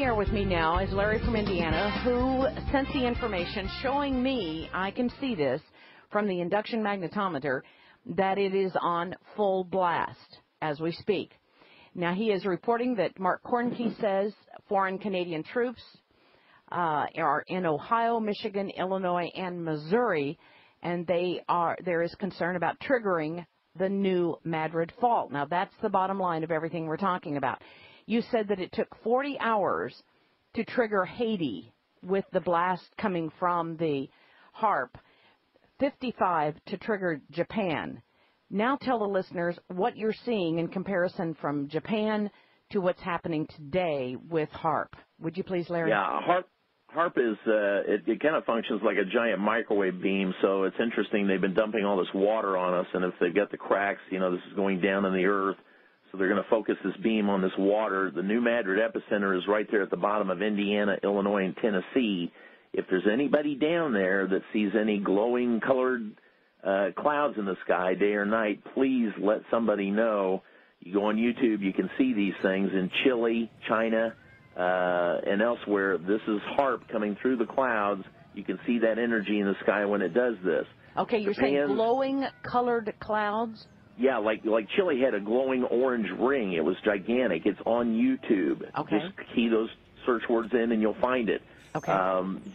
the air with me now is Larry from Indiana, who sent the information showing me, I can see this from the induction magnetometer, that it is on full blast as we speak. Now, he is reporting that Mark Kornke says foreign Canadian troops are in Ohio, Michigan, Illinois, and Missouri, and there is concern about triggering the new Madrid fault. Now, that's the bottom line of everything we're talking about. You said that it took 40 hours to trigger Haiti with the blast coming from the HAARP, 55 to trigger Japan. Now tell the listeners what you're seeing in comparison from Japan to what's happening today with HAARP. Would you please, Larry? Yeah, HAARP is, it kind of functions like a giant microwave beam, so it's interesting. They've been dumping all this water on us, and if they've got the cracks, you know, this is going down in the earth, so they're going to focus this beam on this water. The New Madrid epicenter is right there at the bottom of Indiana, Illinois, and Tennessee. If there's anybody down there that sees any glowing colored clouds in the sky, day or night, please let somebody know. You go on YouTube, you can see these things in Chile, China, and elsewhere. This is HAARP coming through the clouds. You can see that energy in the sky when it does this. Okay, you're saying glowing colored clouds? Yeah, like Chile had a glowing orange ring. It was gigantic. It's on YouTube. Okay. Just key those search words in and you'll find it. Okay.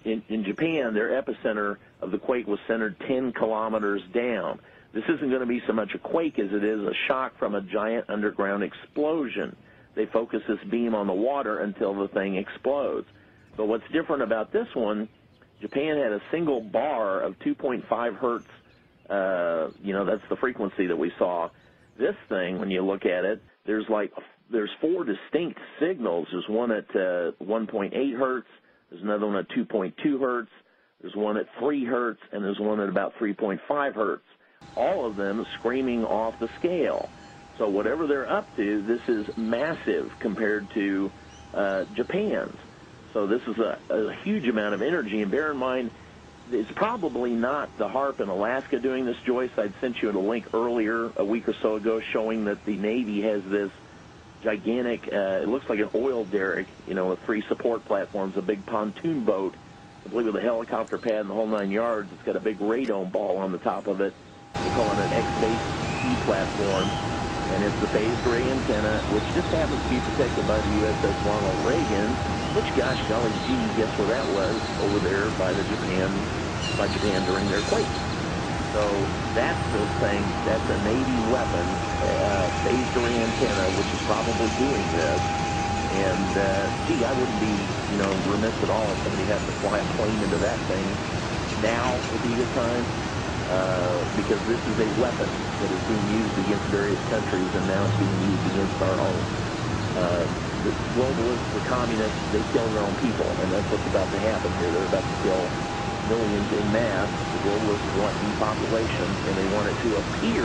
In Japan, their epicenter of the quake was centered 10 kilometers down. This isn't going to be so much a quake as it is a shock from a giant underground explosion. They focus this beam on the water until the thing explodes. But what's different about this one, Japan had a single bar of 2.5 hertz. That's the frequency that we saw. This thing, when you look at it, there's four distinct signals. There's one at 1.8 hertz. There's another one at 2.2 hertz. There's one at 3 hertz, and there's one at about 3.5 hertz. All of them screaming off the scale. So whatever they're up to, this is massive compared to Japan's. So this is a huge amount of energy. And bear in mind, it's probably not the HAARP in Alaska doing this, Joyce. I'd sent you a link earlier, a week or so ago, showing that the Navy has this gigantic, it looks like an oil derrick, with 3 support platforms, a big pontoon boat, I believe with a helicopter pad and the whole 9 yards. It's got a big radome ball on the top of it. They call it an X-base E platform, and it's the phased array antenna, which just happens to be protected by the USS Ronald Reagan, which, gosh golly gee, guess where that was? Over there by Japan during their quake. So that's the thing. That's a Navy weapon, phased array antenna, which is probably doing this. And, I wouldn't be, remiss at all if somebody has to fly a plane into that thing. Now would be a good time, because this is a weapon that is being used against various countries, and now it's being used against our own. The globalists, the communists, they kill their own people, and that's what's about to happen here. They're about to kill millions in mass. The globalists want depopulation, and they want it to appear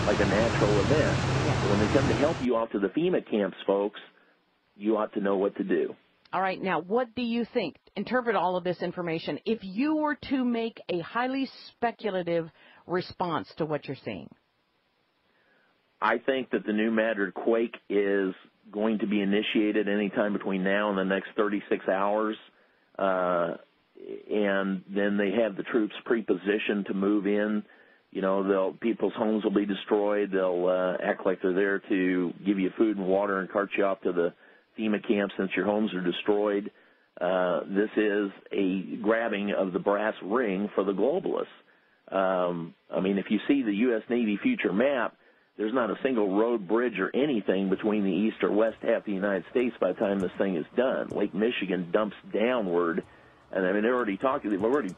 like a natural event. So when they come to help you out to the FEMA camps, folks, you ought to know what to do. All right. Now, what do you think? Interpret all of this information. If you were to make a highly speculative response to what you're seeing. I think that the new Madrid quake is going to be initiated anytime between now and the next 36 hours. And then they have the troops pre-positioned to move in. People's homes will be destroyed. They'll act like they're there to give you food and water and cart you off to the FEMA camp since your homes are destroyed. This is a grabbing of the brass ring for the globalists. If you see the U.S. Navy future map, there's not a single road, bridge, or anything between the east or west half of the United States by the time this thing is done. Lake Michigan dumps downward, and they're already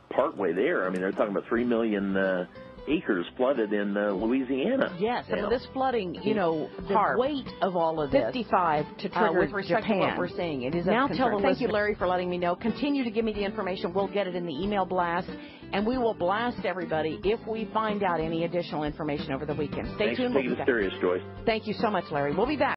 partway there. They're talking about 3 million acres flooded in Louisiana. Yes, some of this flooding, the weight of all of this. 55 to trigger with respect Japan. To what we're seeing. It is now tell the Thank you, Larry, for letting me know. Continue to give me the information. We'll get it in the email blast, and we will blast everybody if we find out any additional information over the weekend. Stay tuned. Thanks for taking it serious, Joyce. Thank you so much, Larry. We'll be back.